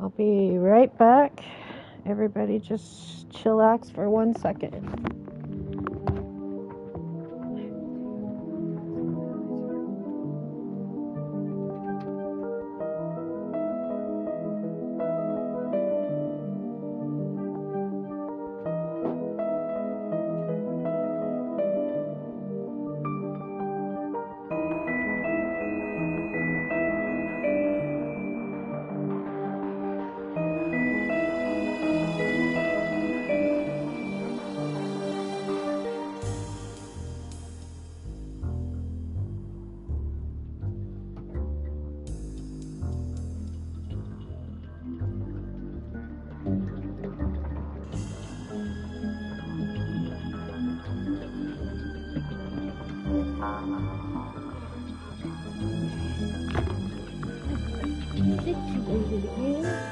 I'll be right back. Everybody just chillax for 1 second. Situated again.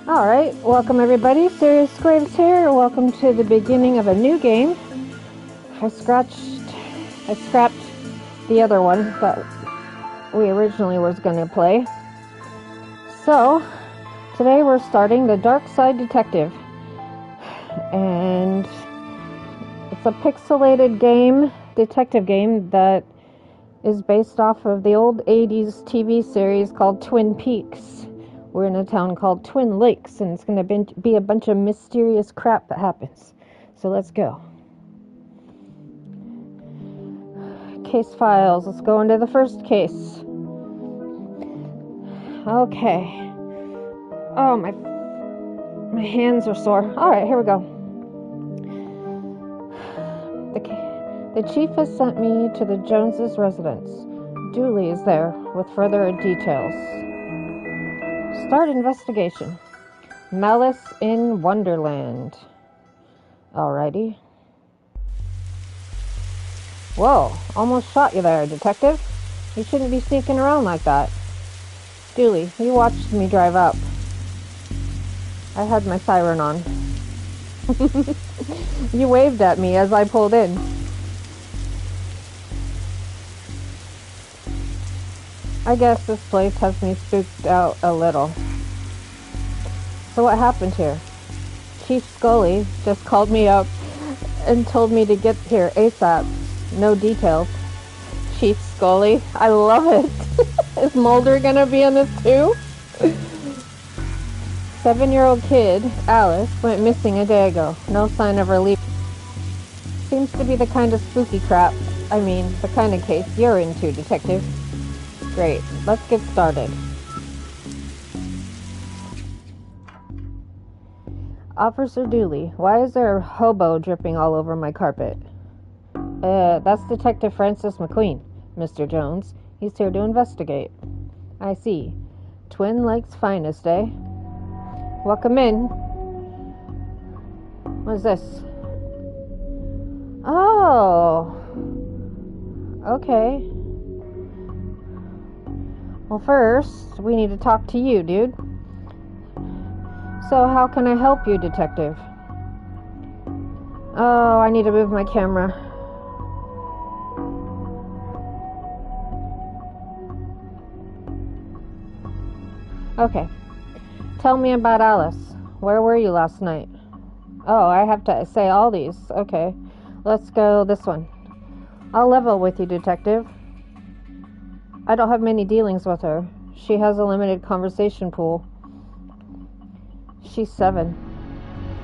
Alright, welcome everybody. Serious Squaves here. Welcome to the beginning of a new game. I scrapped the other one that we originally was going to play. So, today we're starting the Darkside Detective. And it's a pixelated game, detective game, that is based off of the old 80s TV series called Twin Peaks. We're in a town called Twin Lakes, and it's going to be a bunch of mysterious crap that happens. So let's go. Case files. Let's go into the first case. Okay. Oh, my hands are sore. All right, here we go. The chief has sent me to the Joneses' residence. Dooley is there with further details. Start investigation. Malice in Wonderland. Alrighty. Whoa, almost shot you there, detective. You shouldn't be sneaking around like that. Dooley, you watched me drive up. I had my siren on. You waved at me as I pulled in. I guess this place has me spooked out a little. So what happened here? Chief Scully just called me up and told me to get here ASAP. No details. Chief Scully, I love it. Is Mulder gonna be in this too? 7-year-old kid, Alice, went missing a day ago. No sign of her leaving. Seems to be the kind of spooky crap. I mean, the kind of case you're into, detective. Great, let's get started. Officer Dooley, why is there a hobo dripping all over my carpet? That's Detective Francis Mcqueen, Mr. Jones. He's here to investigate. I see. Twin Lakes finest, eh? Welcome in. What is this? Oh. Okay. Well, first, we need to talk to you, dude. So, how can I help you, detective? Oh, I need to move my camera. Okay. Tell me about Alice. Where were you last night? Oh, I have to say all these. Okay. Let's go this one. I'll level with you, detective. I don't have many dealings with her. She has a limited conversation pool. She's 7.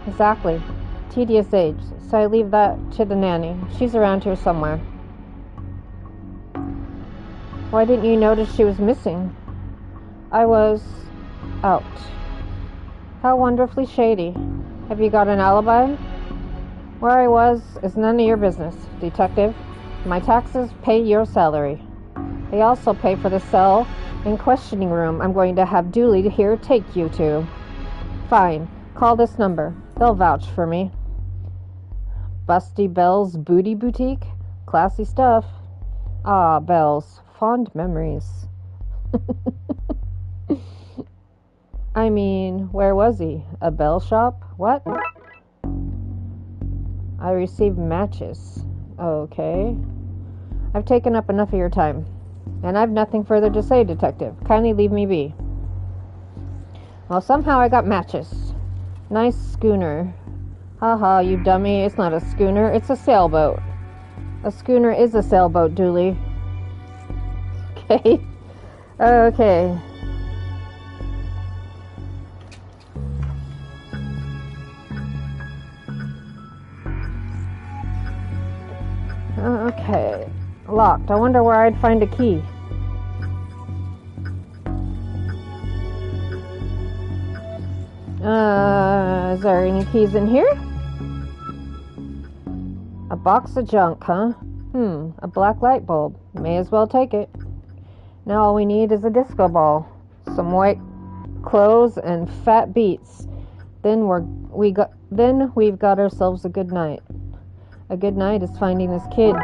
Exactly. Tedious age, so I leave that to the nanny. She's around here somewhere. Why didn't you notice she was missing? I was out. How wonderfully shady. Have you got an alibi? Where I was is none of your business, detective. My taxes pay your salary. They also pay for the cell and questioning room I'm going to have Dooley here take you to. Fine. Call this number. They'll vouch for me. Busty Belle's Booty Boutique? Classy stuff. Ah, Belle's. Fond memories. I mean, where was he? A Belle shop? What? I received matches. Okay. I've taken up enough of your time. And I've nothing further to say, Detective. Kindly leave me be. Well, somehow I got matches. Nice schooner. Haha, you dummy. It's not a schooner. It's a sailboat. A schooner is a sailboat, Dooley. Okay. Okay. Okay. Locked. I wonder where I'd find a key. Is there any keys in here? A box of junk, huh? A black light bulb. May as well take it. Now all we need is a disco ball, some white clothes, and fat beats. Then we've got ourselves a good night. A good night is finding this kid.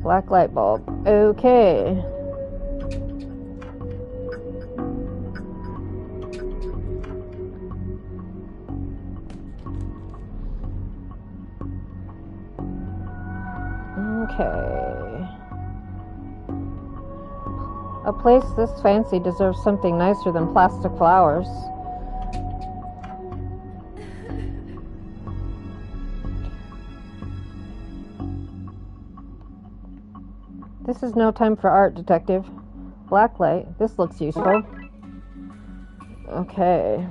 Black light bulb. Okay. Okay. A place this fancy deserves something nicer than plastic flowers. This is no time for art, Detective. Blacklight. This looks useful. Okay.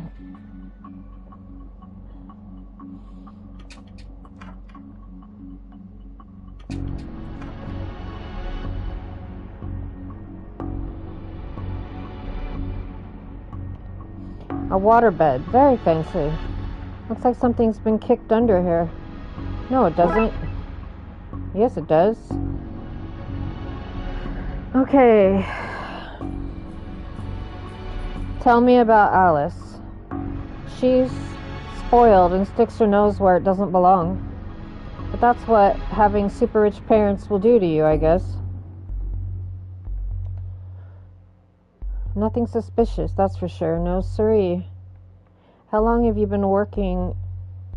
A waterbed. Very fancy. Looks like something's been kicked under here. No, it doesn't. Yes, it does. Okay. Tell me about Alice. She's spoiled and sticks her nose where it doesn't belong. But that's what having super rich parents will do to you, I guess. Nothing suspicious, that's for sure. No siree. How long have you been working...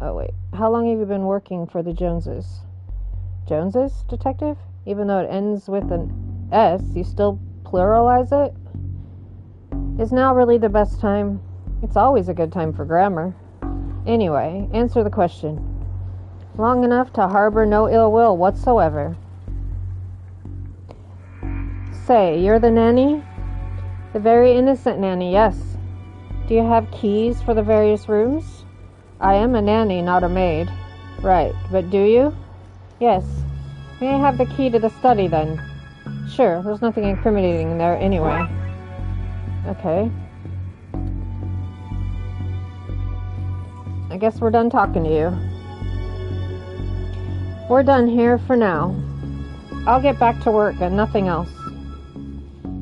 How long have you been working for the Joneses? Joneses, Detective? Even though it ends with an S, you still pluralize it? Is now really the best time? It's always a good time for grammar. Anyway, answer the question. Long enough to harbor no ill will whatsoever. Say, you're the nanny? The very innocent nanny, yes. Do you have keys for the various rooms? I am a nanny, not a maid. Right, but do you? Yes. May I have the key to the study, then? Sure, there's nothing incriminating in there anyway. Okay. I guess we're done talking to you. We're done here for now. I'll get back to work and nothing else.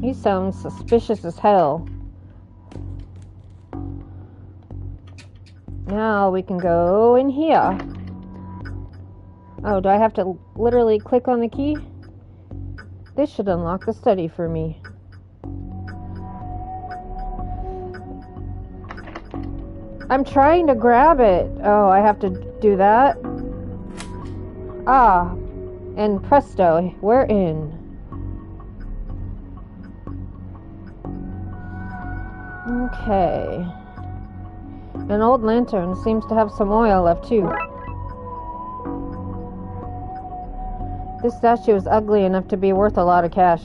You sound suspicious as hell. Now we can go in here. Oh, do I have to literally click on the key? This should unlock the study for me. I'm trying to grab it. Oh, I have to do that. Ah, and presto, we're in. Okay. An old lantern seems to have some oil left too. This statue is ugly enough to be worth a lot of cash.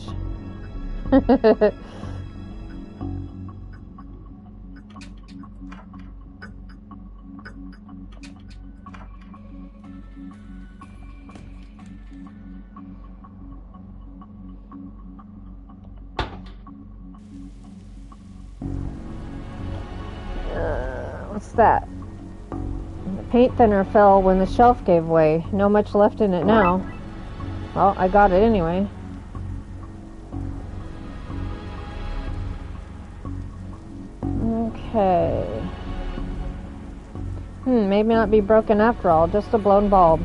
What's that? The paint thinner fell when the shelf gave way. No much left in it now. Well, I got it anyway. Okay. Maybe not be broken after all, just a blown bulb.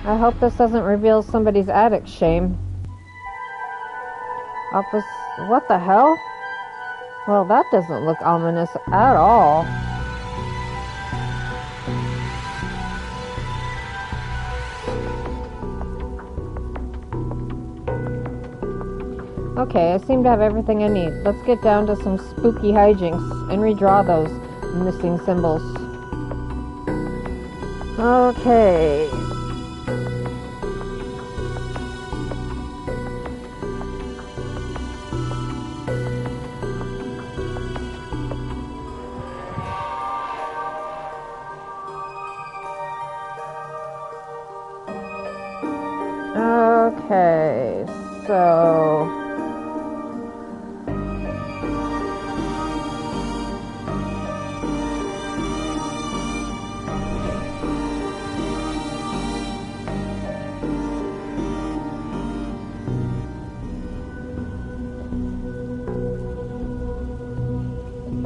I hope this doesn't reveal somebody's attic shame. Office... What the hell? Well, that doesn't look ominous at all. Okay, I seem to have everything I need. Let's get down to some spooky hijinks and redraw those missing symbols. Okay. Okay, so...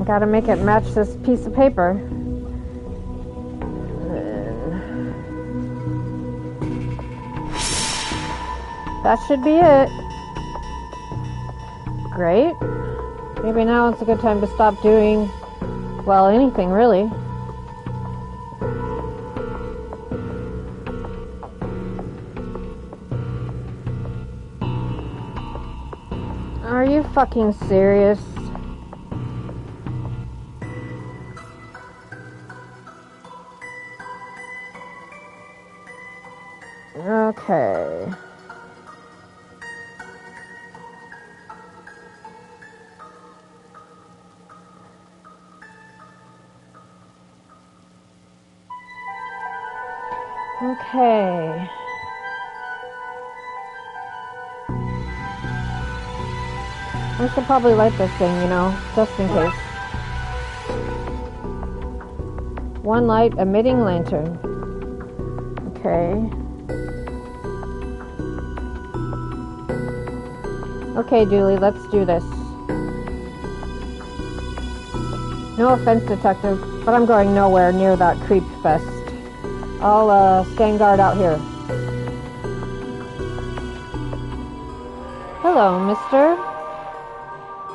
Gotta make it match this piece of paper. That should be it. Great. Maybe now it's a good time to stop doing, well, anything really. Are you fucking serious? Okay. Okay. I should probably light this thing, you know, just in case. One light emitting lantern. Okay. Okay, Dooley, let's do this. No offense, Detective, but I'm going nowhere near that creep fest. I'll stand guard out here. Hello, mister.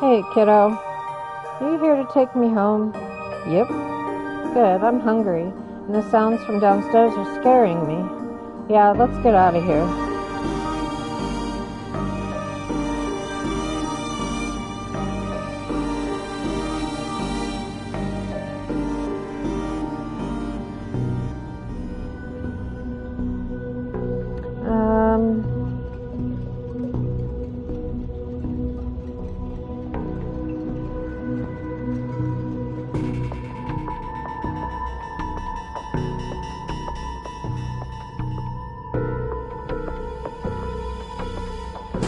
Hey, kiddo. Are you here to take me home? Yep. Good, I'm hungry, and the sounds from downstairs are scaring me. Yeah, let's get out of here.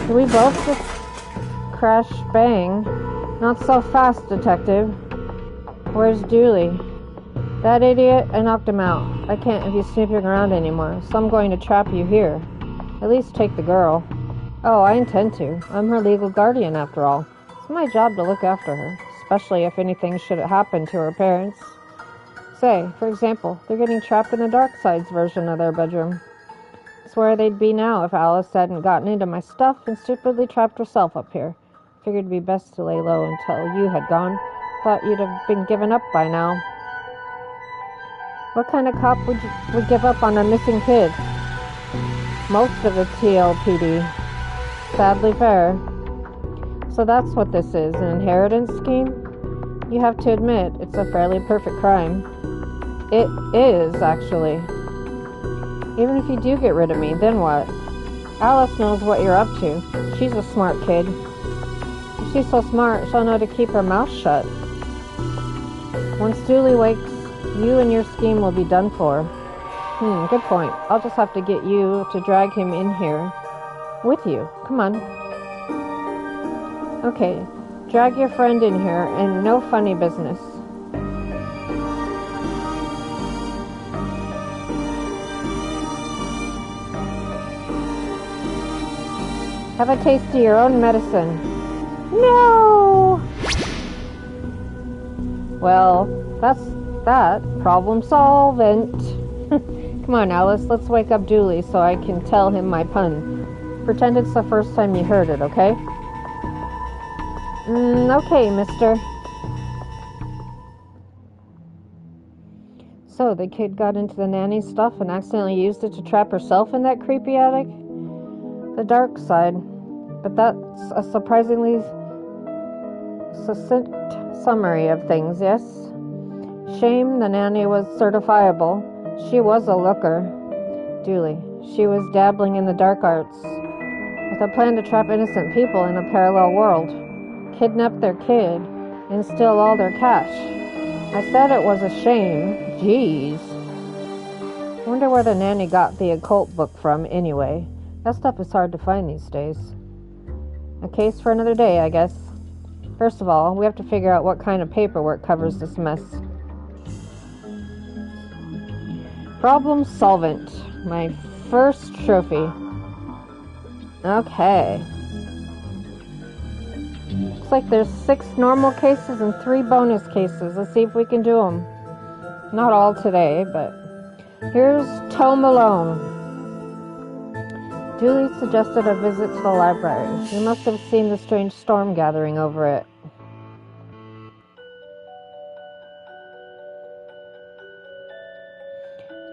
We both just crash bang. Not so fast, Detective. Where's Dooley? That idiot, I knocked him out. I can't be snooping around anymore, so I'm going to trap you here. At least take the girl. Oh, I intend to. I'm her legal guardian, after all. It's my job to look after her, especially if anything should happen to her parents. Say, for example, they're getting trapped in the Darkside's version of their bedroom. Where they'd be now if Alice hadn't gotten into my stuff and stupidly trapped herself up here. Figured it'd be best to lay low until you had gone. Thought you'd have been given up by now. What kind of cop would give up on a missing kid? Most of the TLPD. Sadly fair. So that's what this is, an inheritance scheme? You have to admit, it's a fairly perfect crime. It is, actually. Even if you do get rid of me, then what? Alice knows what you're up to. She's a smart kid. If she's so smart, she'll know to keep her mouth shut. Once Dooley wakes, you and your scheme will be done for. Good point. I'll just have to get you to drag him in here. With you. Come on. Okay. Drag your friend in here, and no funny business. Have a taste of your own medicine. No! Well, that's that. Problem solvent. Come on, Alice, let's wake up Dooley so I can tell him my pun. Pretend it's the first time you heard it, okay? Okay, mister. So, the kid got into the nanny's stuff and accidentally used it to trap herself in that creepy attic? The dark side. But that's a surprisingly succinct summary of things, yes? Shame the nanny was certifiable. She was a looker. Dooley. She was dabbling in the dark arts with a plan to trap innocent people in a parallel world, kidnap their kid, and steal all their cash. I said it was a shame. Jeez. Wonder where the nanny got the occult book from anyway. That stuff is hard to find these days. A case for another day, I guess. First of all, we have to figure out what kind of paperwork covers this mess. Problem solvent. My first trophy. Okay. Looks like there's 6 normal cases and 3 bonus cases. Let's see if we can do them. Not all today, but... Here's Toe Malone. Dooley suggested a visit to the library. You must have seen the strange storm gathering over it.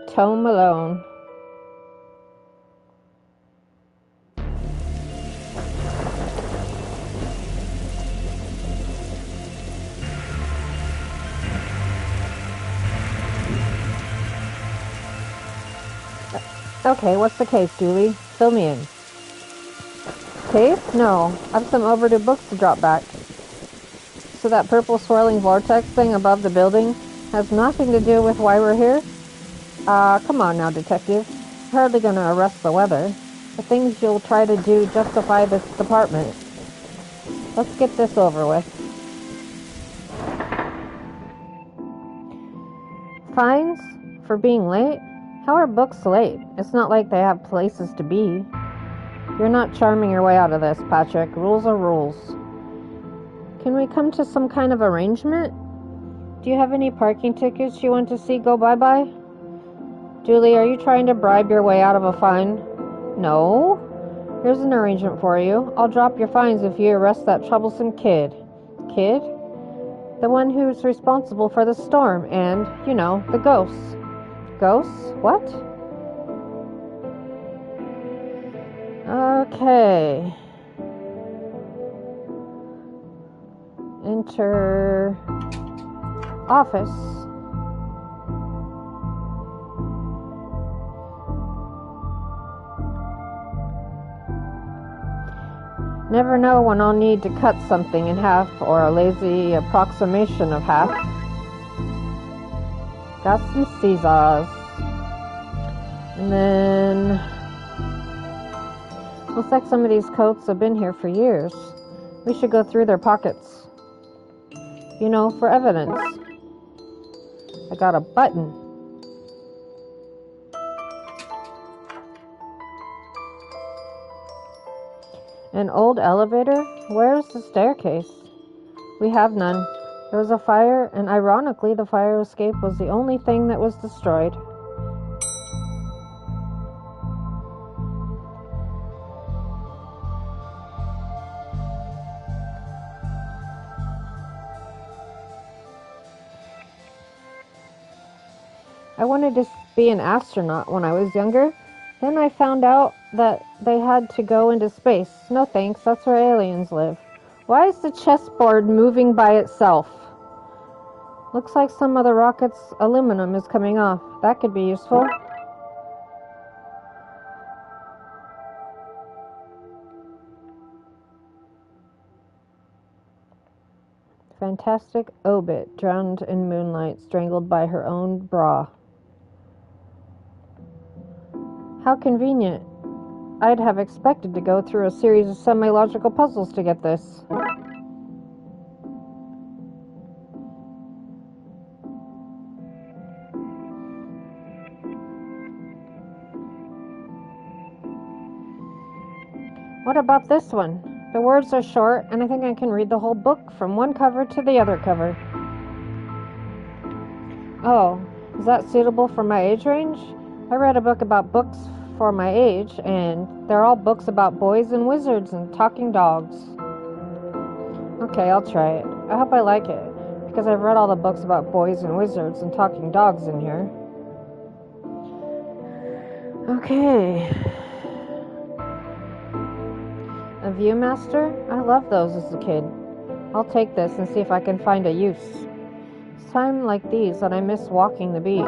Toe Malone. Okay, what's the case, Dooley? Fill me in. Case? No. I've some overdue books to drop back. So that purple swirling vortex thing above the building has nothing to do with why we're here? Come on now, detective. Hardly gonna arrest the weather. The things you'll try to do justify this department. Let's get this over with. Fines? For being late? How are books late? It's not like they have places to be. You're not charming your way out of this, Patrick. Rules are rules. Can we come to some kind of arrangement? Do you have any parking tickets you want to see go bye-bye? Julie, are you trying to bribe your way out of a fine? No. Here's an arrangement for you. I'll drop your fines if you arrest that troublesome kid. Kid? The one who's responsible for the storm and, you know, the ghosts. Ghosts? What? Okay. Enter office. Never know when I'll need to cut something in half or a lazy approximation of half. Got some scissors. And then... looks like some of these coats have been here for years. We should go through their pockets. You know, for evidence. I got a button. An old elevator? Where's the staircase? We have none. There was a fire, and ironically, the fire escape was the only thing that was destroyed. I wanted to be an astronaut when I was younger. Then I found out that they had to go into space. No thanks, that's where aliens live. Why is the chessboard moving by itself? Looks like some of the rocket's aluminum is coming off. That could be useful. Fantastic obit, drowned in moonlight, strangled by her own bra. How convenient. I'd have expected to go through a series of semi-logical puzzles to get this. What about this one? The words are short, and I think I can read the whole book from one cover to the other cover. Oh, is that suitable for my age range? I read a book about books for my age, and they're all books about boys and wizards and talking dogs. Okay, I'll try it. I hope I like it, because I've read all the books about boys and wizards and talking dogs in here. Okay. A Viewmaster? I loved those as a kid. I'll take this and see if I can find a use. It's times like these that I miss walking the beat.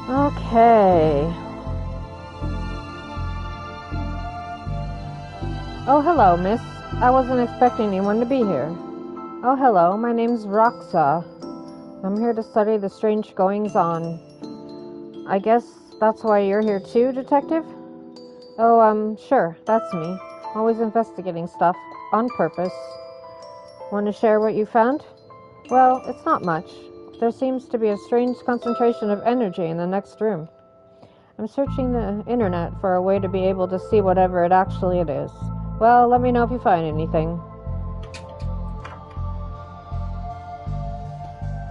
Okay. Oh, hello, miss. I wasn't expecting anyone to be here. Oh, hello. My name's Roxa. I'm here to study the strange goings-on. I guess that's why you're here too, detective? Oh, sure. That's me. Always investigating stuff. On purpose. Want to share what you found? Well, it's not much. There seems to be a strange concentration of energy in the next room. I'm searching the internet for a way to be able to see whatever it actually is. Well, let me know if you find anything.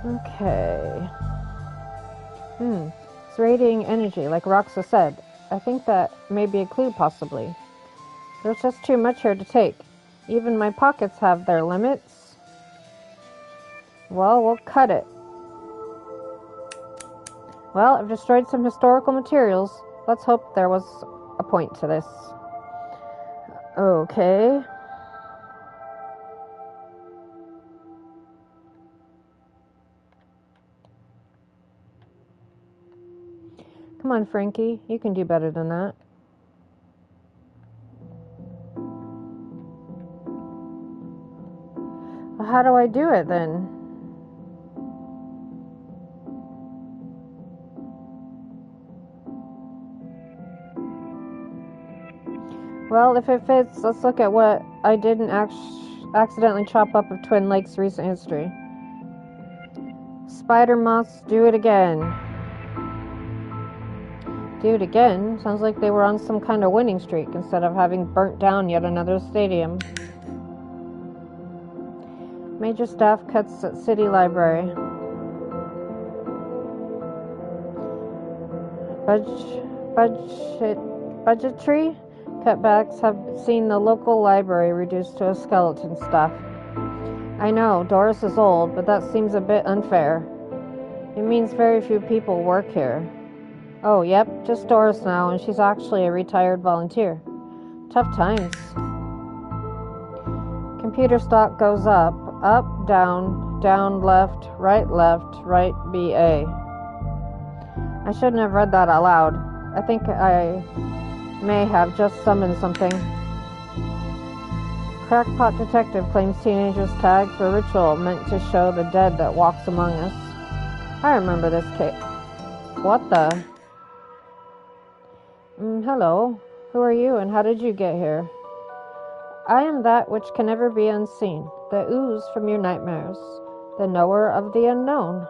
Okay. It's radiating energy, like Roxa said. I think that may be a clue, possibly. There's just too much here to take. Even my pockets have their limits. Well, we'll cut it. Well, I've destroyed some historical materials. Let's hope there was a point to this. Okay. Come on, Frankie. You can do better than that. Well, how do I do it, then? Well, if it fits, let's look at what I didn't accidentally chop up of Twin Lakes' recent history. Spider moths, do it again. Do it again? Sounds like they were on some kind of winning streak instead of having burnt down yet another stadium. Major staff cuts at City Library. Budgetary cutbacks have seen the local library reduced to a skeleton staff. I know, Doris is old, but that seems a bit unfair. It means very few people work here. Oh, yep, just Doris now, and she's actually a retired volunteer. Tough times. Computer stock goes up, down, left, right, BA. I shouldn't have read that out loud. I think I may have just summoned something. Crackpot detective claims teenagers tagged for ritual meant to show the dead that walks among us. I remember this case. What the? Hello. Who are you and how did you get here? I am that which can never be unseen, the ooze from your nightmares, the knower of the unknown.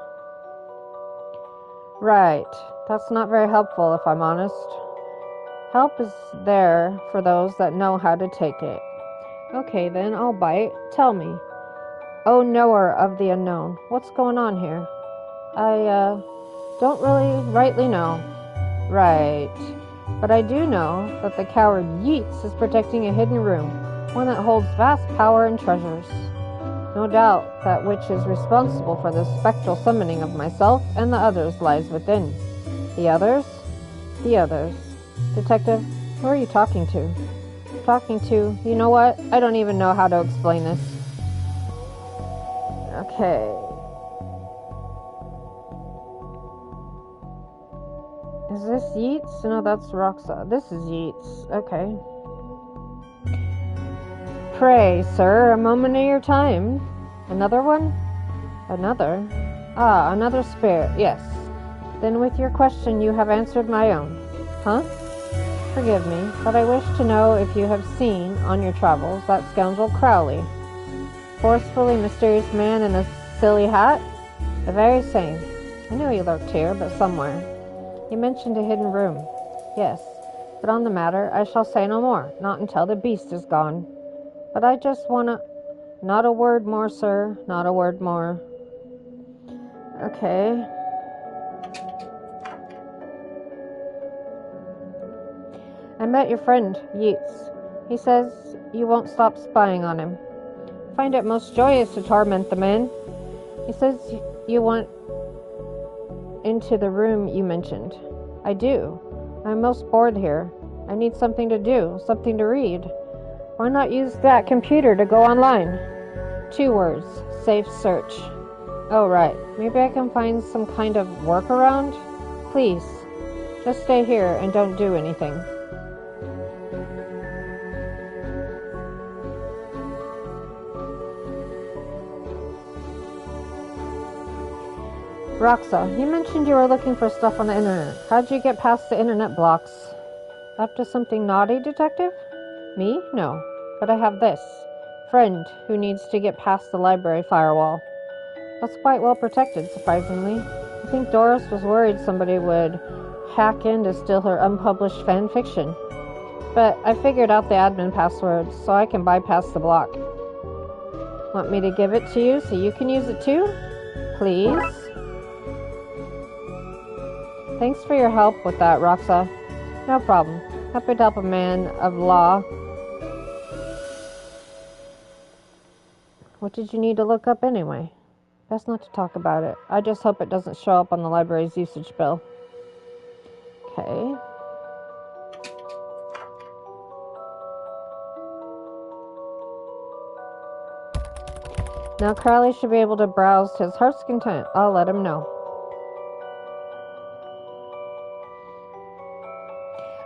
Right. That's not very helpful, if I'm honest. Help is there for those that know how to take it. Okay, then, I'll bite. Tell me. Oh, knower of the unknown. What's going on here? I, don't really rightly know. Right. But I do know that the coward Yeats is protecting a hidden room, one that holds vast power and treasures. No doubt that which is responsible for the spectral summoning of myself and the others lies within. The others? The others. Detective, who are you talking to? Talking to, you know what? I don't even know how to explain this. Okay. Is this Yeats? No, that's Roxa. This is Yeats. Okay. Pray, sir, a moment of your time. Another one? Another? Ah, another spirit, yes. Then with your question you have answered my own. Huh? forgive me, but I wish to know if you have seen, on your travels, that scoundrel Crowley. Forcefully mysterious man in a silly hat? The very same. I knew he lurked here, but somewhere. You mentioned a hidden room. Yes, but on the matter I shall say no more, not until the beast is gone. But I just wanna... Not a word more, sir, not a word more. Okay. I met your friend, Yeats. He says you won't stop spying on him. I find it most joyous to torment the man. He says you want into the room you mentioned. I do. I'm most bored here. I need something to do, something to read. Why not use that computer to go online? 2 words. Safe search. Oh, right. Maybe I can find some kind of workaround? Please, just stay here and don't do anything. Roxa, you mentioned you were looking for stuff on the internet. How'd you get past the internet blocks? Up to something naughty, detective? Me? No. But I have this. Friend who needs to get past the library firewall. That's quite well protected, surprisingly. I think Doris was worried somebody would hack in to steal her unpublished fan fiction. But I figured out the admin password, so I can bypass the block. Want me to give it to you so you can use it too? Please? Thanks for your help with that, Roxa. No problem. Happy to help a man of law. What did you need to look up anyway? Best not to talk about it. I just hope it doesn't show up on the library's usage bill. Okay. Now Crowley should be able to browse to his heart's content. I'll let him know.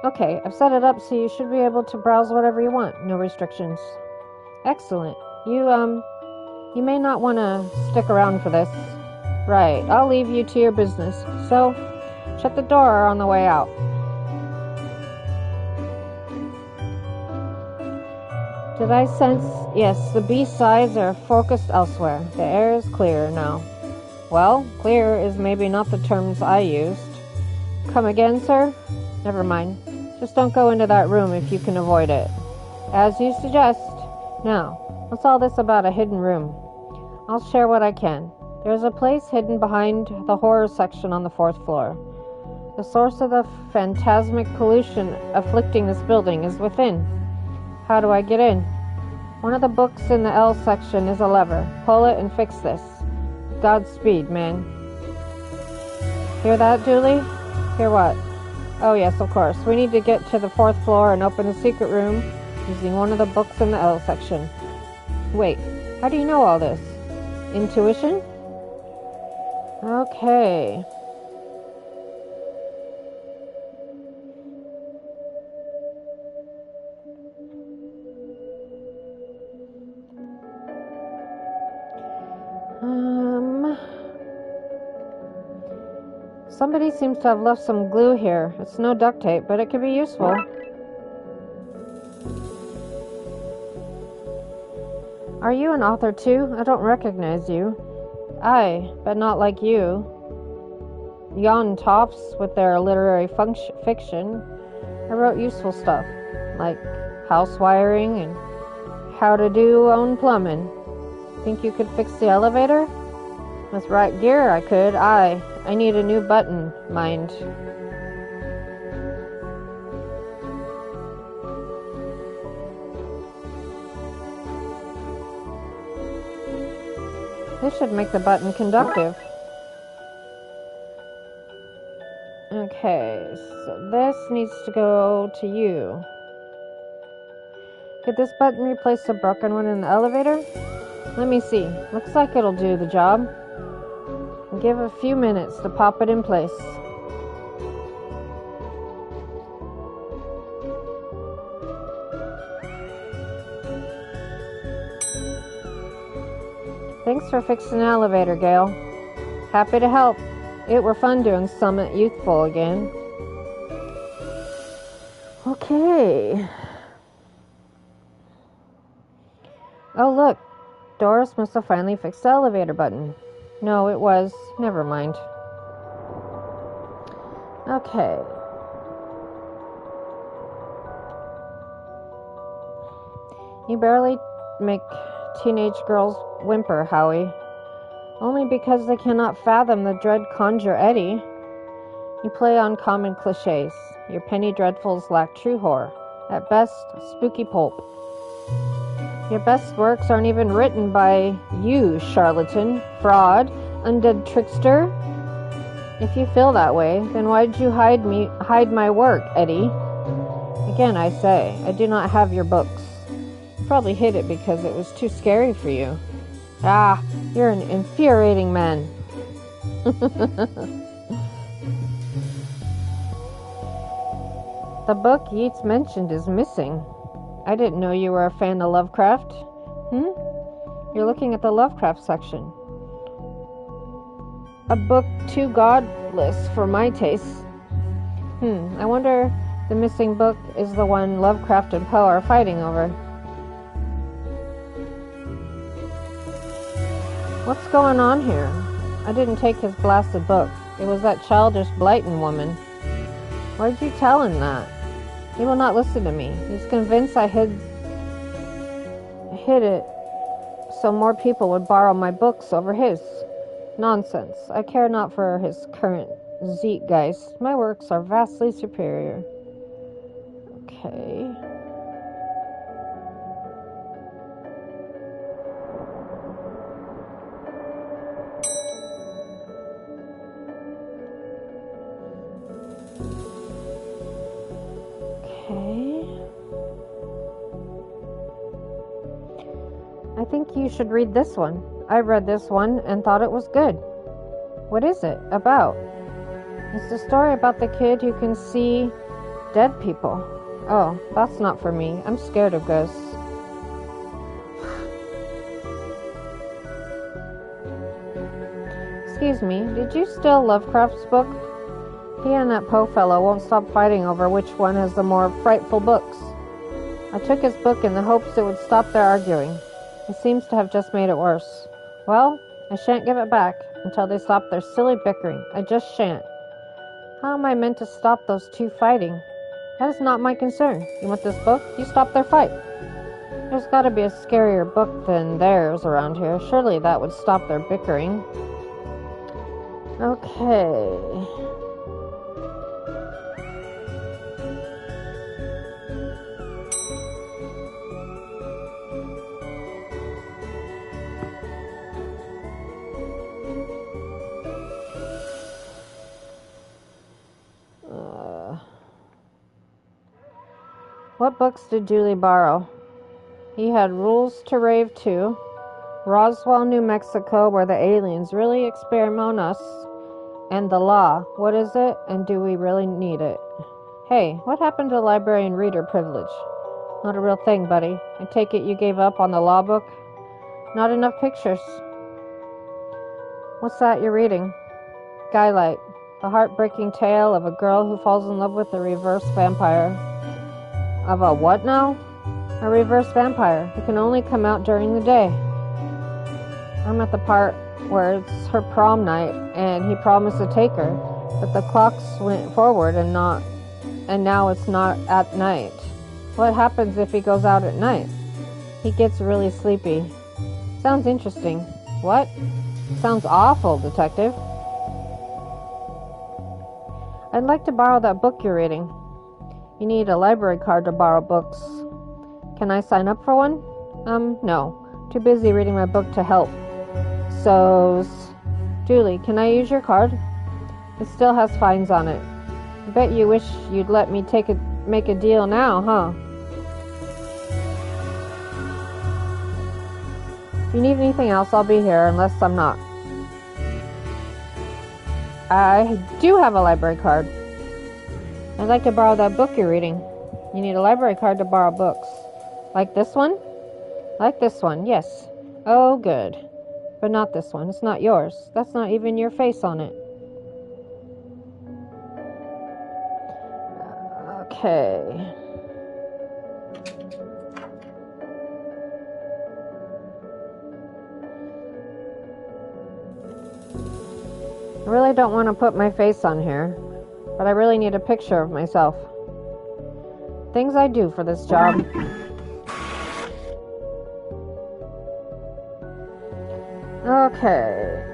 Okay, I've set it up so you should be able to browse whatever you want. No restrictions. Excellent. You may not want to stick around for this. Right, I'll leave you to your business. So, shut the door on the way out. Did I sense? Yes, the beast's eyes are focused elsewhere. The air is clear now. Well, clear is maybe not the terms I used. Come again, sir? Never mind. Just don't go into that room if you can avoid it. As you suggest. Now, what's all this about a hidden room? I'll share what I can. There's a place hidden behind the horror section on the 4th floor. The source of the phantasmic pollution afflicting this building is within. How do I get in? One of the books in the L section is a lever. Pull it and fix this. Godspeed, man. Hear that, Julie? Hear what? Oh yes, of course. We need to get to the 4th floor and open the secret room using one of the books in the L section. Wait, how do you know all this? Intuition? Okay. Somebody seems to have left some glue here. It's no duct tape, but it could be useful. Are you an author too? I don't recognize you. Aye, but not like you. Yon tops with their literary fiction. I wrote useful stuff, like house wiring and how to do own plumbing. Think you could fix the elevator? With right gear, I could. Aye, I need a new button, mind. This should make the button conductive. Okay, so this needs to go to you. Could this button replace the broken one in the elevator? Let me see. Looks like it'll do the job. Give a few minutes to pop it in place. Thanks for fixing the elevator, Gail. Happy to help. It were fun doing Summit Youthful again. Okay. Okay. Oh, look. Doris must have finally fixed the elevator button. No, it was. Never mind. Okay. You barely make teenage girls whimper, Howie. Only because they cannot fathom the dread conjure Eddie. You play on common cliches. Your penny dreadfuls lack true horror. At best, spooky pulp. Your best works aren't even written by you, charlatan, fraud, undead trickster. If you feel that way, then why did you hide my work, Eddie? Again, I say, I do not have your books. You probably hid it because it was too scary for you. Ah, you're an infuriating man. The book Yeats mentioned is missing. I didn't know you were a fan of Lovecraft. You're looking at the Lovecraft section. A book too godless for my taste. I wonder the missing book is the one Lovecraft and Poe are fighting over. What's going on here? I didn't take his blasted book. It was that childish Blighton woman. Why'd you tell him that? He will not listen to me. He's convinced I hid it so more people would borrow my books over his. Nonsense. I care not for his current zeitgeist. My works are vastly superior. Okay. I think you should read this one. I read this one and thought it was good. What is it about? It's the story about the kid who can see dead people. Oh, that's not for me. I'm scared of ghosts. Excuse me, did you steal Lovecraft's book? He and that Poe fellow won't stop fighting over which one has the more frightful books. I took his book in the hopes it would stop their arguing. It seems to have just made it worse. Well, I shan't give it back until they stop their silly bickering. I just shan't. How am I meant to stop those two fighting? That is not my concern. You want this book? You stop their fight. There's got to be a scarier book than theirs around here. Surely that would stop their bickering. Okay. What books did Julie borrow? He had Rules to Rave 2, Roswell, New Mexico, where the aliens really experiment on us, and The Law. What is it, and do we really need it? Hey, what happened to librarian reader privilege? Not a real thing, buddy. I take it you gave up on the law book? Not enough pictures. What's that you're reading? Skylight, the heartbreaking tale of a girl who falls in love with a reverse vampire. Of a what now? A reverse vampire who can only come out during the day. I'm at the part where it's her prom night and he promised to take her, but the clocks went forward and now it's not at night. What happens if he goes out at night? He gets really sleepy. Sounds interesting. What? Sounds awful, detective. I'd like to borrow that book you're reading. You need a library card to borrow books. Can I sign up for one? No. Too busy reading my book to help. So, Julie, can I use your card? It still has fines on it. I bet you wish you'd let me make a deal now, huh? If you need anything else, I'll be here, unless I'm not. I do have a library card. I'd like to borrow that book you're reading. You need a library card to borrow books. Like this one? Like this one, yes. Oh, good. But not this one. It's not yours. That's not even your face on it. Okay. I really don't want to put my face on here, but I really need a picture of myself. Things I do for this job. Okay.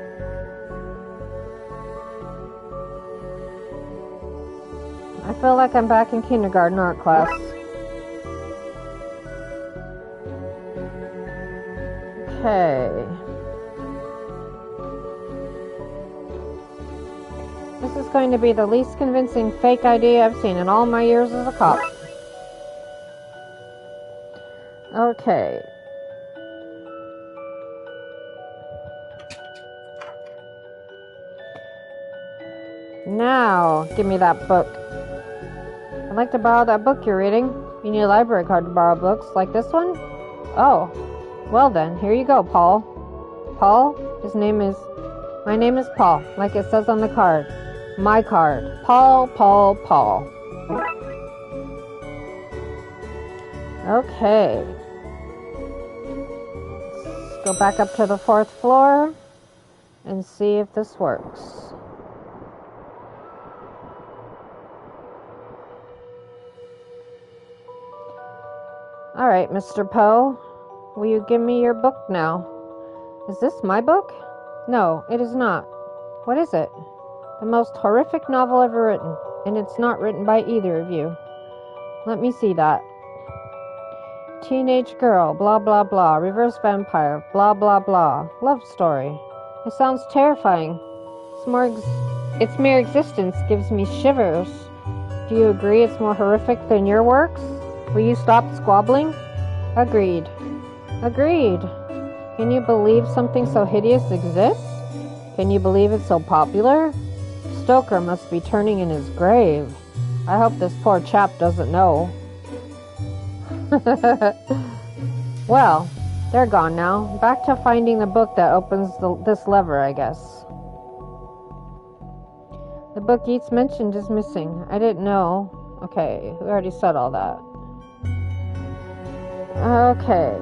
I feel like I'm back in kindergarten art class. Okay. This is going to be the least convincing fake ID I've seen in all my years as a cop. Okay. Now, give me that book. I'd like to borrow that book you're reading. You need a library card to borrow books, like this one? Oh. Well then, here you go, Paul. Paul? My name is Paul, like it says on the card. My card. Paul, Paul, Paul. Okay. Let's go back up to the 4th floor and see if this works. Alright, Mr. Poe. Will you give me your book now? Is this my book? No, it is not. What is it? The most horrific novel ever written, and it's not written by either of you. Let me see that. Teenage girl, blah blah blah, reverse vampire, blah blah blah, love story. It sounds terrifying. Its mere existence gives me shivers. Do you agree it's more horrific than your works? Will you stop squabbling? Agreed. Agreed. Can you believe something so hideous exists? Can you believe it's so popular? Stoker must be turning in his grave. I hope this poor chap doesn't know. Well, they're gone now. Back to finding the book that opens this lever, I guess. The book Yeats mentioned is missing. I didn't know. Okay, we already said all that. Okay.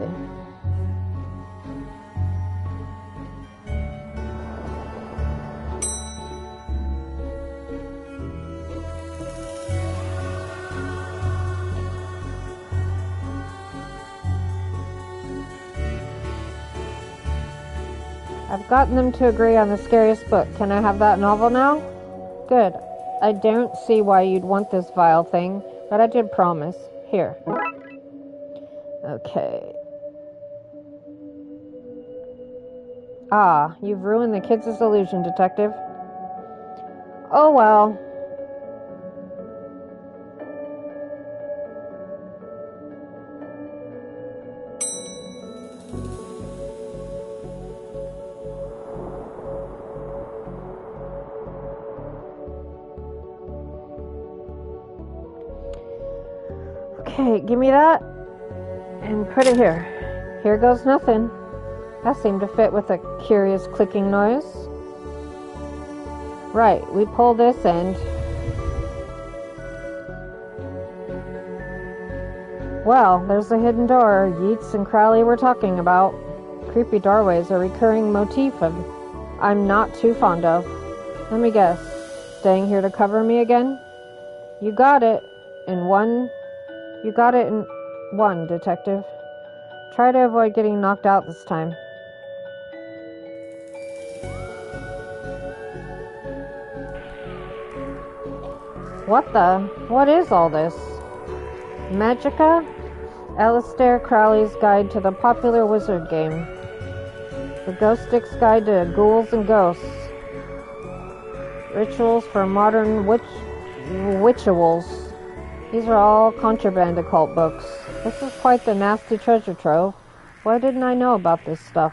I've gotten them to agree on the scariest book. Can I have that novel now? Good. I don't see why you'd want this vile thing, but I did promise. Here. Okay. Ah, you've ruined the kids' illusion, Detective. Oh well. Okay, give me that. And put it here. Here goes nothing. That seemed to fit with a curious clicking noise. Right, we pull this end. Well, there's the hidden door Yeats and Crowley were talking about. Creepy doorways are a recurring motif I'm not too fond of. Let me guess. Staying here to cover me again? You got it in one, Detective. Try to avoid getting knocked out this time. What is all this? Magica? Alistair Crowley's Guide to the Popular Wizard Game. The Ghost Stick's Guide to Ghouls and Ghosts. Rituals for Modern Witchuals. These are all contraband occult books. This is quite the nasty treasure trove. Why didn't I know about this stuff?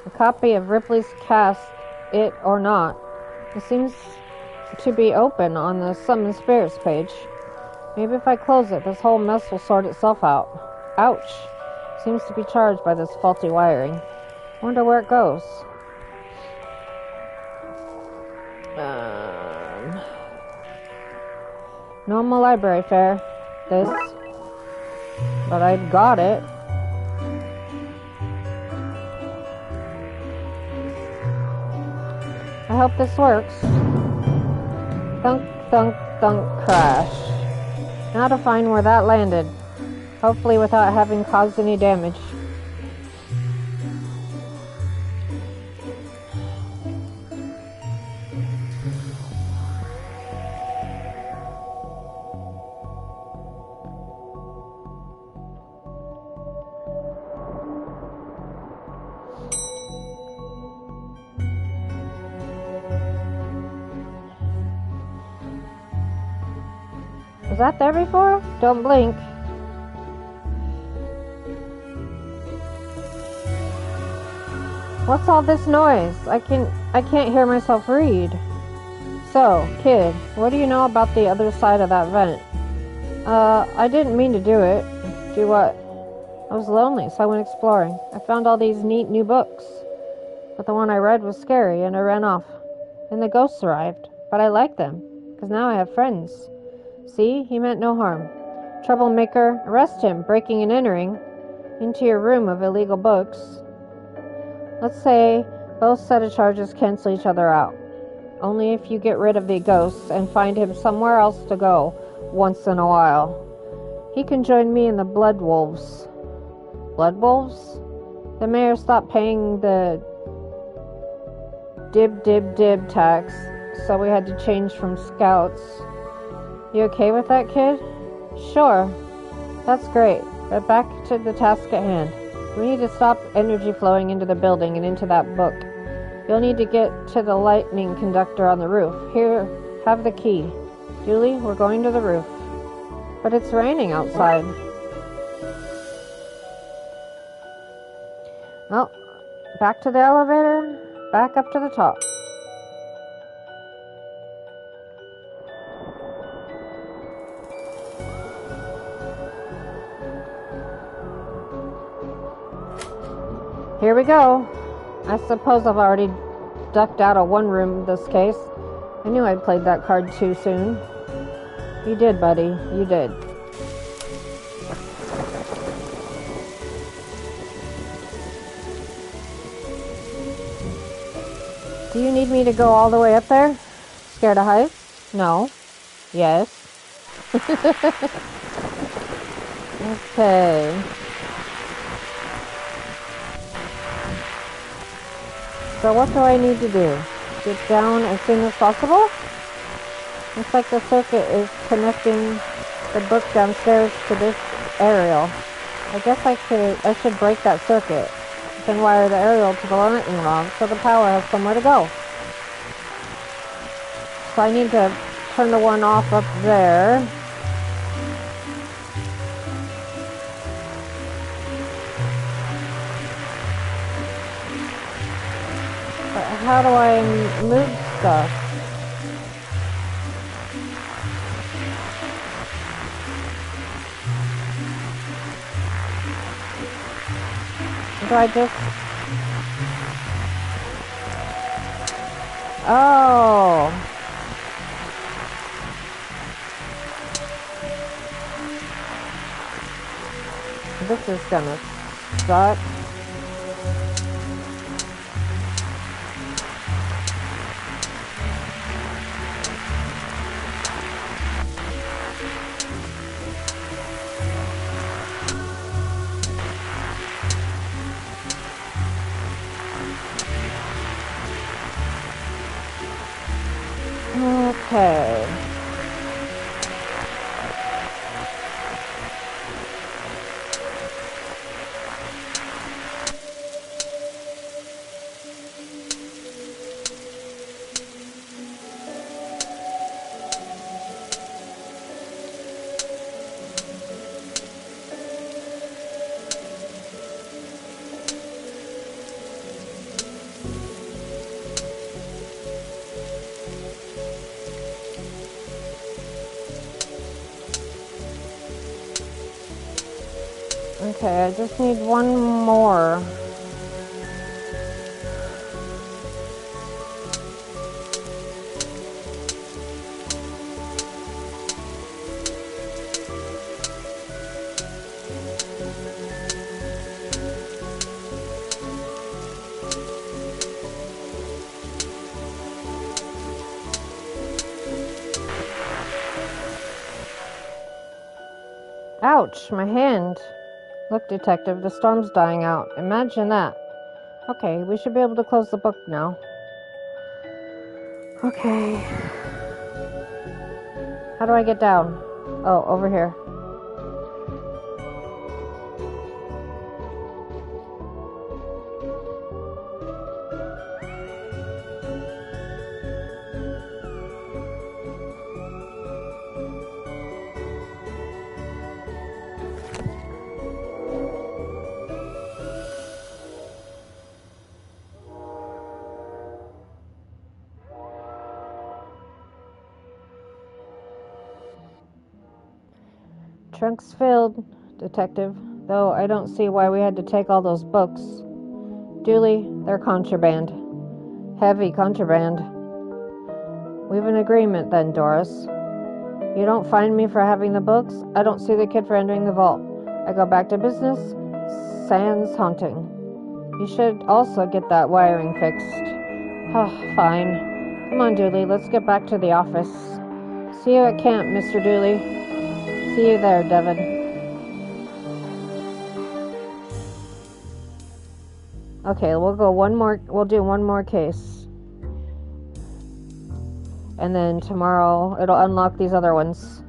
A copy of Ripley's cast, It or Not. It seems to be open on the Summon Spirits page. Maybe if I close it, this whole mess will sort itself out. Ouch! Seems to be charged by this faulty wiring. Wonder where it goes. Normal library fare. This. But I got it. I hope this works. Thunk, thunk, thunk, crash. Now to find where that landed. Hopefully without having caused any damage. Was that there before? Don't blink. What's all this noise? I can't hear myself read. So, kid, what do you know about the other side of that vent? I didn't mean to do it. Do what? I was lonely, so I went exploring. I found all these neat new books. But the one I read was scary, and I ran off. And the ghosts arrived. But I like them, because now I have friends. See, he meant no harm. Troublemaker, arrest him, breaking and entering into your room of illegal books. Let's say both set of charges cancel each other out. Only if you get rid of the ghosts and find him somewhere else to go once in a while. He can join me in the Blood Wolves. Blood Wolves? The mayor stopped paying the dib tax, so we had to change from scouts. You okay with that, kid? Sure. That's great. But back to the task at hand. We need to stop energy flowing into the building and into that book. You'll need to get to the lightning conductor on the roof. Here, have the key. Julie, we're going to the roof. But it's raining outside. Well, back to the elevator, back up to the top. Here we go. I suppose I've already ducked out of one room in this case. I knew I'd played that card too soon. You did, buddy. You did. Do you need me to go all the way up there? Scared of heights? No. Yes. Okay. So what do I need to do? Get down as soon as possible? Looks like the circuit is connecting the book downstairs to this aerial. I guess I should break that circuit. Then wire the aerial to the lightning rod so the power has somewhere to go. So I need to turn the one off up there. How do I move stuff? Do I just... Oh. This is gonna suck. Okay. Okay, I just need one more. Ouch, my hand. Look, Detective, the storm's dying out. Imagine that. Okay, we should be able to close the book now. Okay. How do I get down? Oh, over here. Trunk's filled, Detective, though I don't see why we had to take all those books. Dooley, they're contraband. Heavy contraband. We've an agreement then, Doris. You don't fine me for having the books, I don't see the kid for entering the vault. I go back to business, sans haunting. You should also get that wiring fixed. Oh, fine. Come on, Dooley, let's get back to the office. See you at camp, Mr. Dooley. See you there, Devin. Okay, we'll do one more case. And then tomorrow it'll unlock these other ones.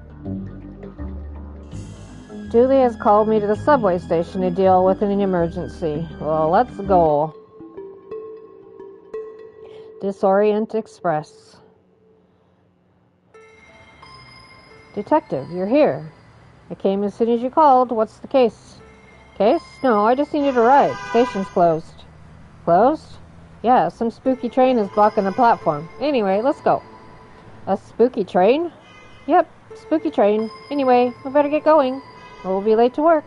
Dooley has called me to the subway station to deal with an emergency. Well, let's go. Disorient Express. Detective, you're here. I came as soon as you called. What's the case? Case? No, I just needed a ride. Station's closed. Closed? Yeah, some spooky train is blocking the platform. Anyway, let's go. A spooky train? Yep, spooky train. Anyway, we better get going, or we'll be late to work.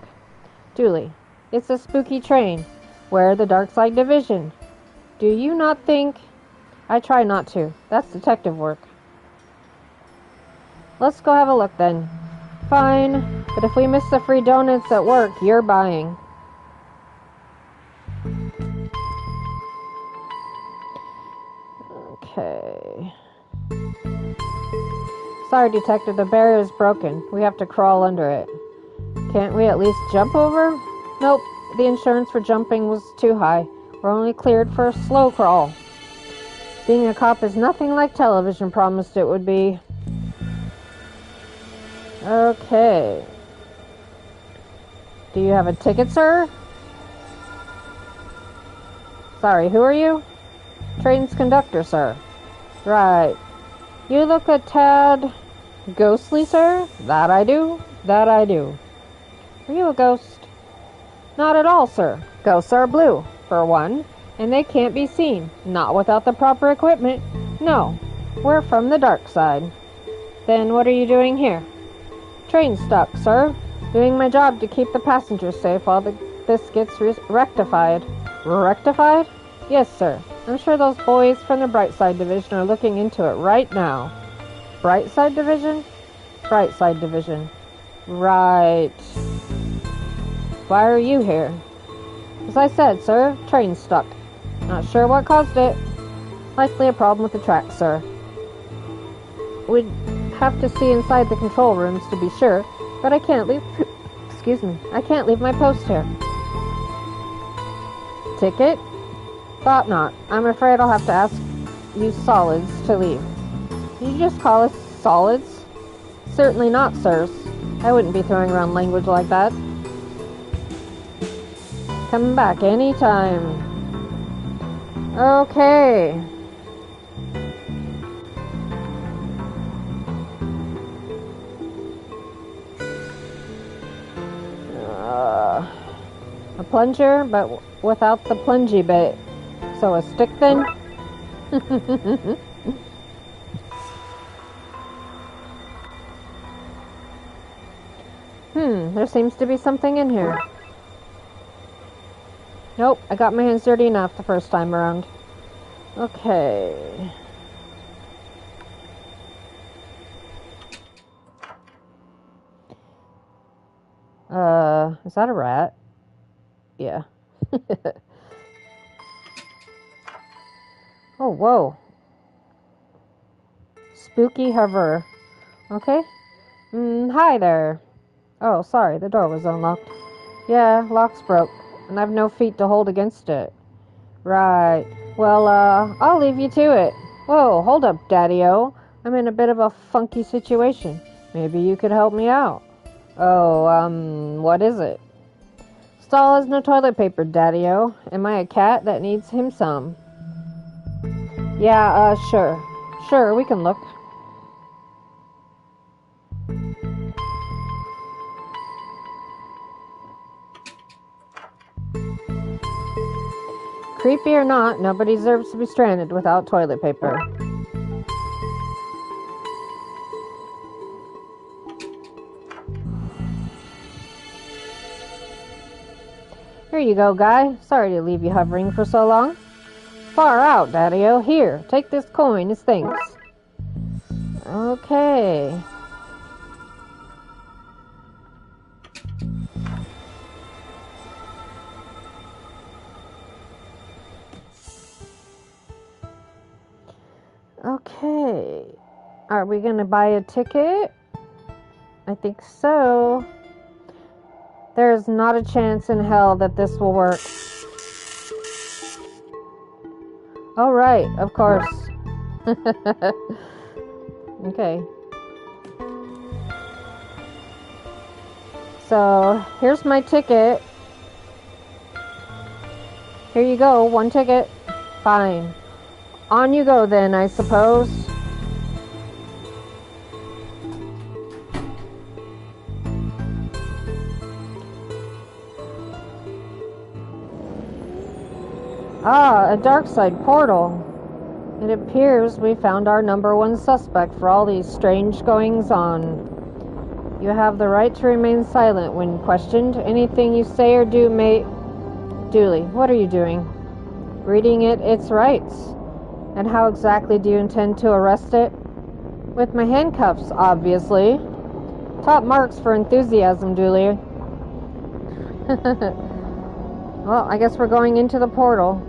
Dooley, it's a spooky train. We're the Darkside Division. Do you not think... I try not to. That's detective work. Let's go have a look then. Fine, but if we miss the free donuts at work, you're buying. Okay. Sorry, Detective, the barrier is broken. We have to crawl under it. Can't we at least jump over? Nope, the insurance for jumping was too high. We're only cleared for a slow crawl. Being a cop is nothing like television promised it would be. Okay. Do you have a ticket, sir? Sorry, who are you? Train's conductor, sir. Right. You look a tad ghostly, sir? That I do. That I do. Are you a ghost? Not at all, sir. Ghosts are blue, for one, and they can't be seen. Not without the proper equipment. No. We're from the dark side. Then what are you doing here? Train stuck, sir. Doing my job to keep the passengers safe while this gets rectified. Rectified? Yes, sir. I'm sure those boys from the Brightside Division are looking into it right now. Brightside Division? Brightside Division. Right. Why are you here? As I said, sir, train stuck. Not sure what caused it. Likely a problem with the tracks, sir. We'd have to see inside the control rooms to be sure, but I can't leave... Excuse me. I can't leave my post here. Ticket? Thought not. I'm afraid I'll have to ask you solids to leave. Did you just call us solids? Certainly not, sirs. I wouldn't be throwing around language like that. Come back anytime. Okay. A plunger, but without the plungy bit. So a stick then? There seems to be something in here. Nope, I got my hands dirty enough the first time around. Okay. Is that a rat? Yeah. Oh, whoa. Spooky hover. Okay. Hi there. Oh, sorry, the door was unlocked. Yeah, lock's broke, and I've no feet to hold against it. Right. Well, I'll leave you to it. Whoa, hold up, Daddy-O. I'm in a bit of a funky situation. Maybe you could help me out. Oh, what is it? Stall has no toilet paper, Daddy-O. Am I a cat that needs him some? Yeah, sure. Sure, we can look. Creepy or not, nobody deserves to be stranded without toilet paper. Here you go, guy. Sorry to leave you hovering for so long. Far out, Daddy-O. Here, take this coin as thanks. Okay. Okay. Are we gonna buy a ticket? I think so. There's not a chance in hell that this will work. Oh, right, of course. Okay. So, here's my ticket. Here you go, one ticket. Fine. On you go then, I suppose. Ah, a Darkside portal. It appears we found our #1 suspect for all these strange goings-on. You have the right to remain silent when questioned. Anything you say or do may... Dooley, what are you doing? Reading its rights. And how exactly do you intend to arrest it? With my handcuffs, obviously. Top marks for enthusiasm, Dooley. Well, I guess we're going into the portal.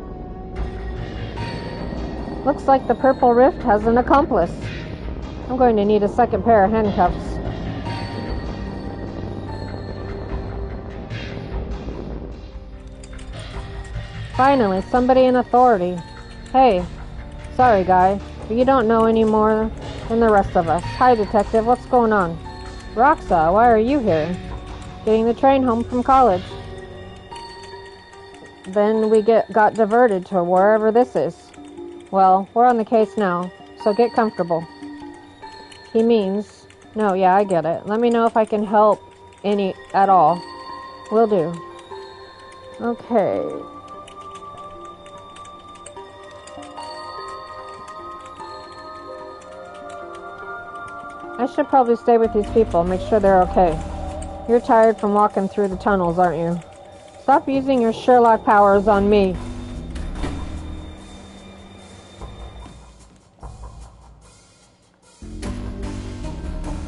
Looks like the Purple Rift has an accomplice. I'm going to need a second pair of handcuffs. Finally, somebody in authority. Hey, sorry guy, but you don't know any more than the rest of us. Hi, detective, what's going on? Roxa, why are you here? Getting the train home from college. Then we got diverted to wherever this is. Well, we're on the case now, so get comfortable. He means... No, yeah, I get it. Let me know if I can help any at all. Will do. Okay. I should probably stay with these people, make sure they're okay. You're tired from walking through the tunnels, aren't you? Stop using your Sherlock powers on me.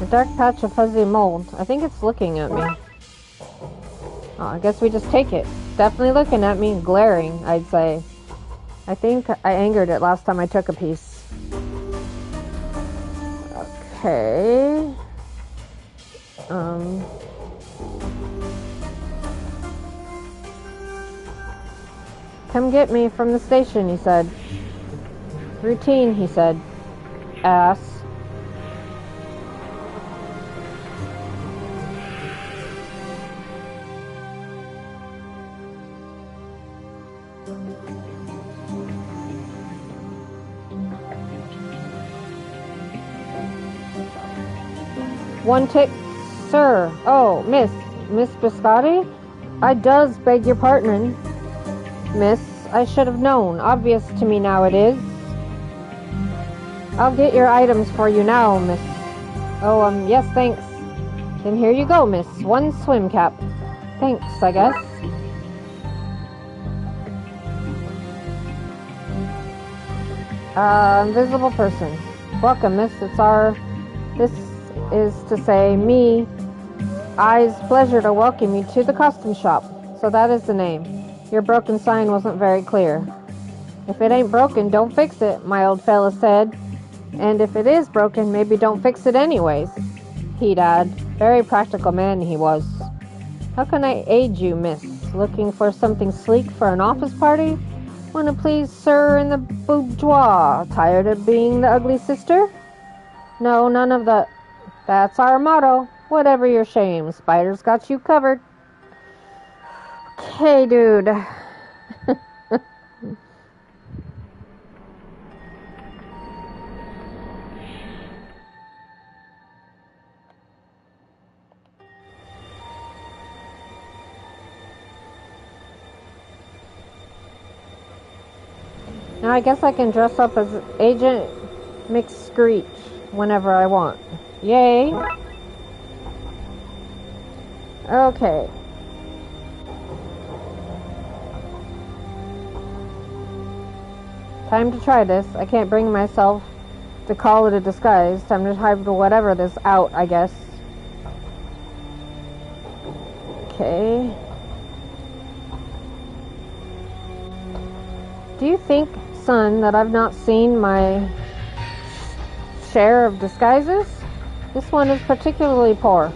A dark patch of fuzzy mold. I think it's looking at me. Oh, I guess we just take it. Definitely looking at me, glaring, I'd say. I think I angered it last time I took a piece. Okay. Come get me from the station, he said. Routine, he said. Ass. One tick, sir. Oh, Miss Biscotti? I does beg your pardon. Miss, I should have known. Obvious to me now it is. I'll get your items for you now, miss. Oh, yes, thanks. Then here you go, miss. One swim cap. Thanks, I guess. Invisible person. Welcome, miss. This is to say, me. I's pleasure to welcome you to the costume shop. So that is the name. Your broken sign wasn't very clear. If it ain't broken, don't fix it, my old fella said. And if it is broken, maybe don't fix it anyways. He'd add, Very practical man he was. How can I aid you, miss? Looking for something sleek for an office party? Want to please sir in the boudoir? Tired of being the ugly sister? No, none of the... That's our motto. Whatever your shame, Spider's got you covered. Okay, dude. Now I guess I can dress up as Agent McScreech whenever I want. Yay! Okay. Time to try this. I can't bring myself to call it a disguise. Time to try whatever this out, I guess. Okay. Do you think, son, that I've not seen my share of disguises? This one is particularly poor.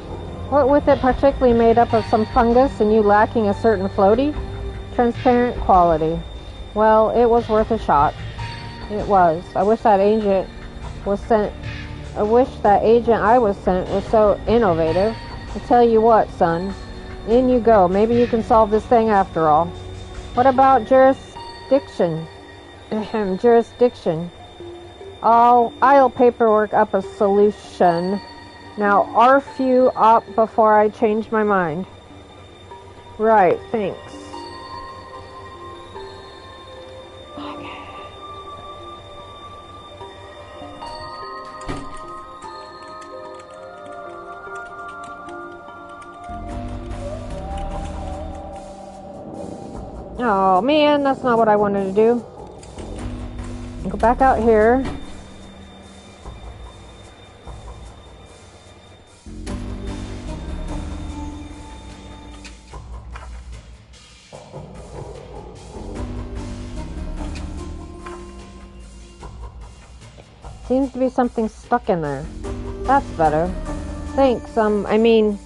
What with it particularly made up of some fungus and you lacking a certain floaty, transparent quality. Well, it was worth a shot. It was. I wish that agent I was sent was so innovative. I tell you what, son. In you go. Maybe you can solve this thing after all. What about jurisdiction? Jurisdiction. I'll paperwork up a solution. Now, arf you up before I change my mind. Right, thanks. Okay. Oh man, that's not what I wanted to do. Go back out here. Seems to be something stuck in there. That's better. Thanks, flush?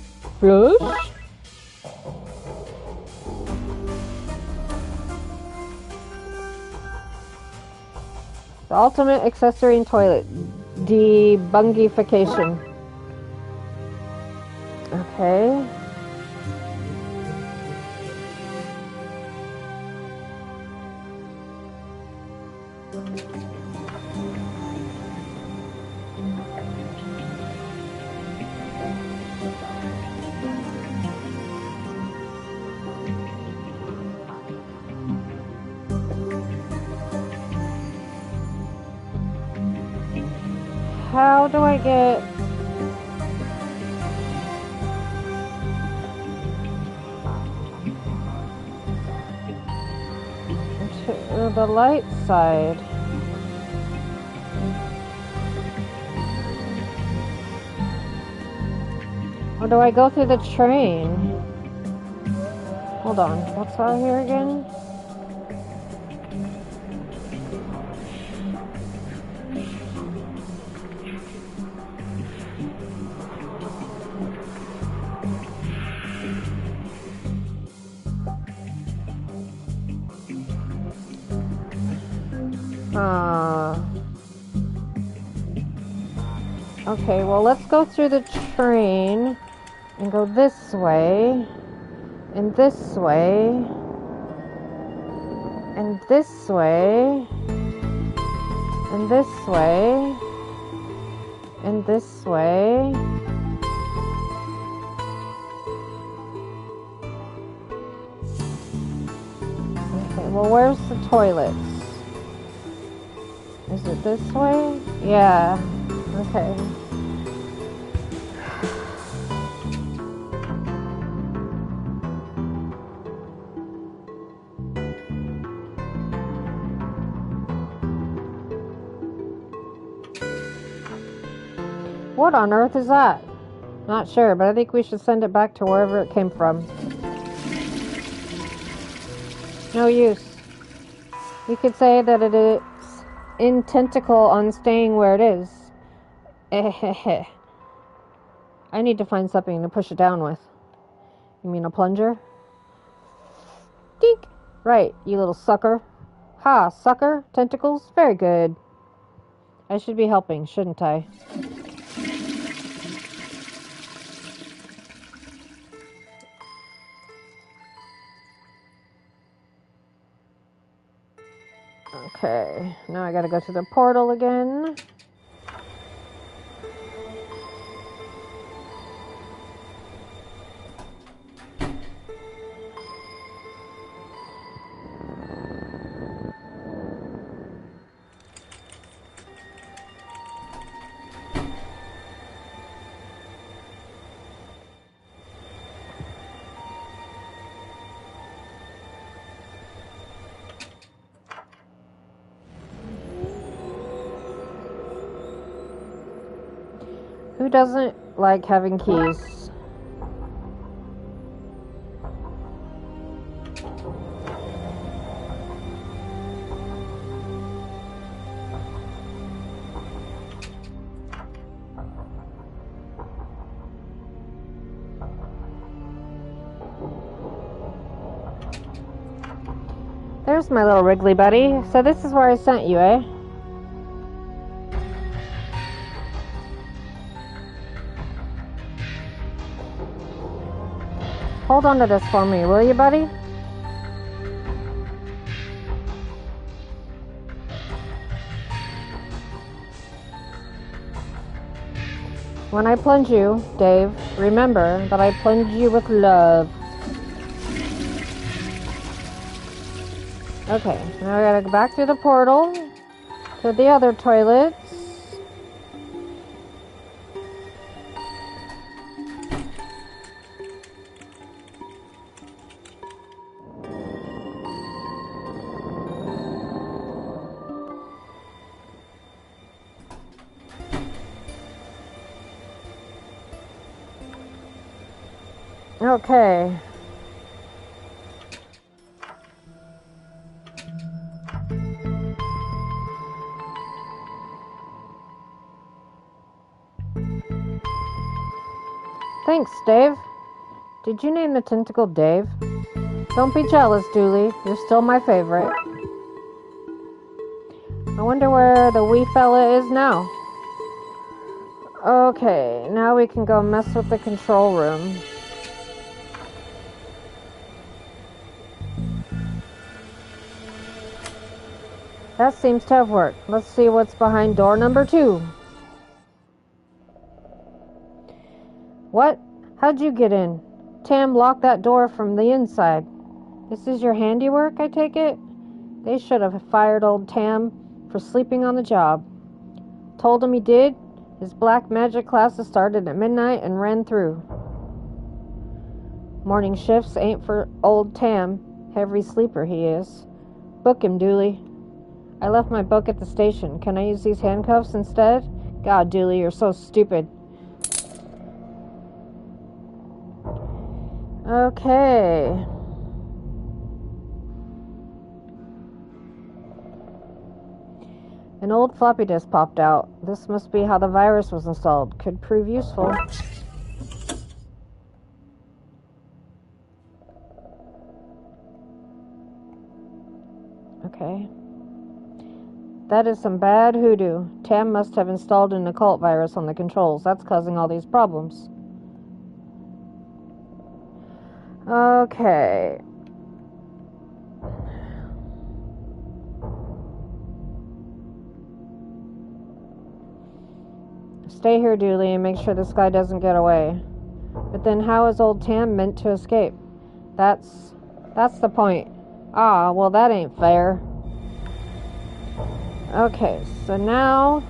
The ultimate accessory in toilet. Debungification. Okay. How do I get... to the light side? Or do I go through the train? Hold on, what's out here again? Okay, well, let's go through the train and go this way, and this way, and this way, and this way, and this way. Okay, well, where's the toilets? Is it this way? Yeah. Okay. What on earth is that? Not sure, but I think we should send it back to wherever it came from. No use. You could say that it is in tentacle on staying where it is. I need to find something to push it down with. You mean a plunger? Dink! Right, you little sucker. Ha, sucker? Tentacles? Very good. I should be helping, shouldn't I? Okay, now I gotta go to the portal again. Who doesn't like having keys? There's my little Wrigley buddy. So this is where I sent you, eh? Hold on to this for me, will you, buddy? When I plunge you, Dave, remember that I plunge you with love. Okay, now I gotta go back through the portal to the other toilets. Okay. Thanks, Dave. Did you name the tentacle Dave? Don't be jealous, Dooley. You're still my favorite. I wonder where the wee fella is now. Okay, now we can go mess with the control room. That seems to have worked. Let's see what's behind door number 2. What? How'd you get in? Tam locked that door from the inside. This is your handiwork, I take it? They should have fired old Tam for sleeping on the job. Told him he did. His black magic classes started at midnight and ran through. Morning shifts ain't for old Tam. Heavy sleeper he is. Book him, Dooley. I left my book at the station. Can I use these handcuffs instead? God, Dooley, you're so stupid. Okay. An old floppy disk popped out. This must be how the virus was installed. Could prove useful. Okay. That is some bad hoodoo. Tam must have installed an occult virus on the controls. That's causing all these problems. Okay. Stay here, Dooley, and make sure this guy doesn't get away. But then how is old Tam meant to escape? That's the point. Ah, well that ain't fair. Okay, so now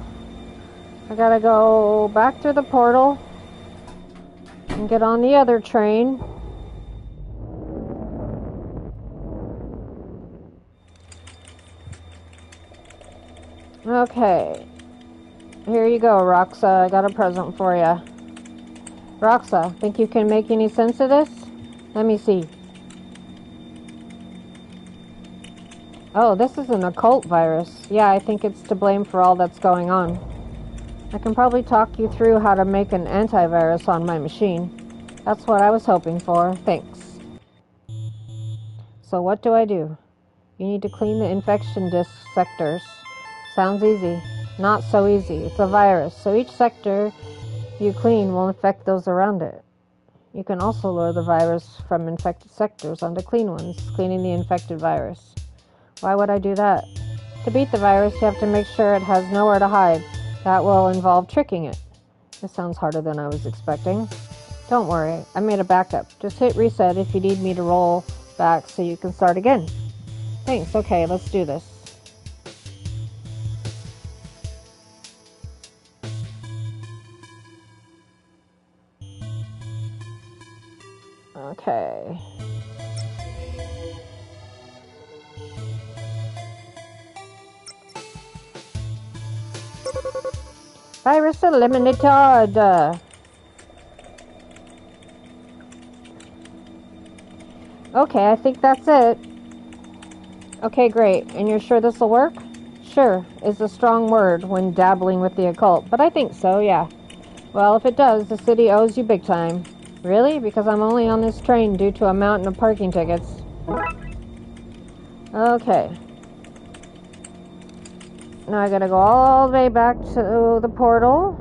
I gotta go back through the portal and get on the other train. Okay, here you go, Roxa. I got a present for you. Roxa, think you can make any sense of this? Let me see. Oh, this is an occult virus. Yeah, I think it's to blame for all that's going on. I can probably talk you through how to make an antivirus on my machine. That's what I was hoping for. Thanks. So what do I do? You need to clean the infection disk sectors. Sounds easy. Not so easy. It's a virus, so each sector you clean will infect those around it. You can also lure the virus from infected sectors onto clean ones, cleaning the infected virus. Why would I do that? To beat the virus, you have to make sure it has nowhere to hide. That will involve tricking it. This sounds harder than I was expecting. Don't worry, I made a backup. Just hit reset if you need me to roll back so you can start again. Thanks, okay, let's do this. Okay. Virus eliminated. Okay, I think that's it. Okay, great. And you're sure this will work? Sure is a strong word when dabbling with the occult, but I think so, yeah. Well, if it does, the city owes you big time. Really? Because I'm only on this train due to a mountain of parking tickets. Okay. Now I gotta go all the way back to the portal.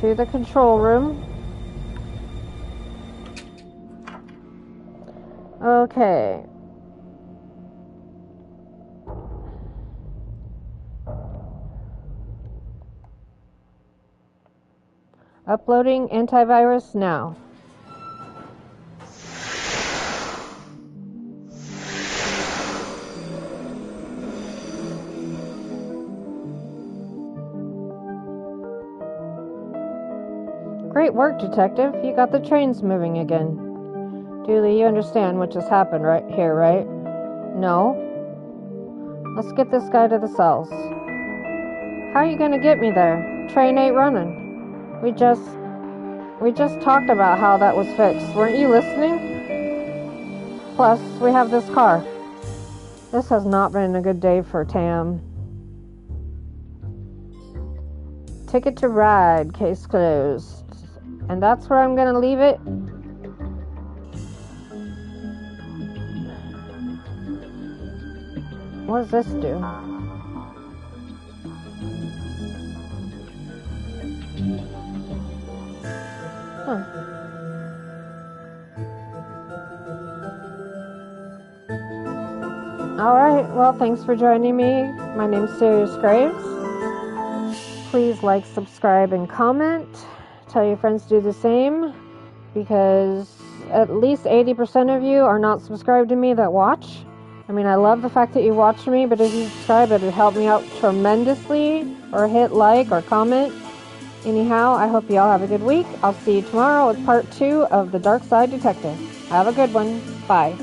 To the control room. Okay. Uploading antivirus now. Great work, Detective. You got the trains moving again. Dooley, you understand what just happened right here, right? No? Let's get this guy to the cells. How are you gonna get me there? Train ain't running. We just talked about how that was fixed. Weren't you listening? Plus, we have this car. This has not been a good day for Tam. Ticket to ride, case closed. And that's where I'm gonna leave it. What does this do? Huh. Alright, well, thanks for joining me. My name's Sirius Graves. Please like, subscribe, and comment. Tell your friends to do the same, because at least 80% of you are not subscribed to me that watch. I mean, I love the fact that you watch me, but if you subscribe, it would help me out tremendously, or hit like or comment. Anyhow, I hope you all have a good week. I'll see you tomorrow with part 2 of the Darkside Detective. Have a good one. Bye.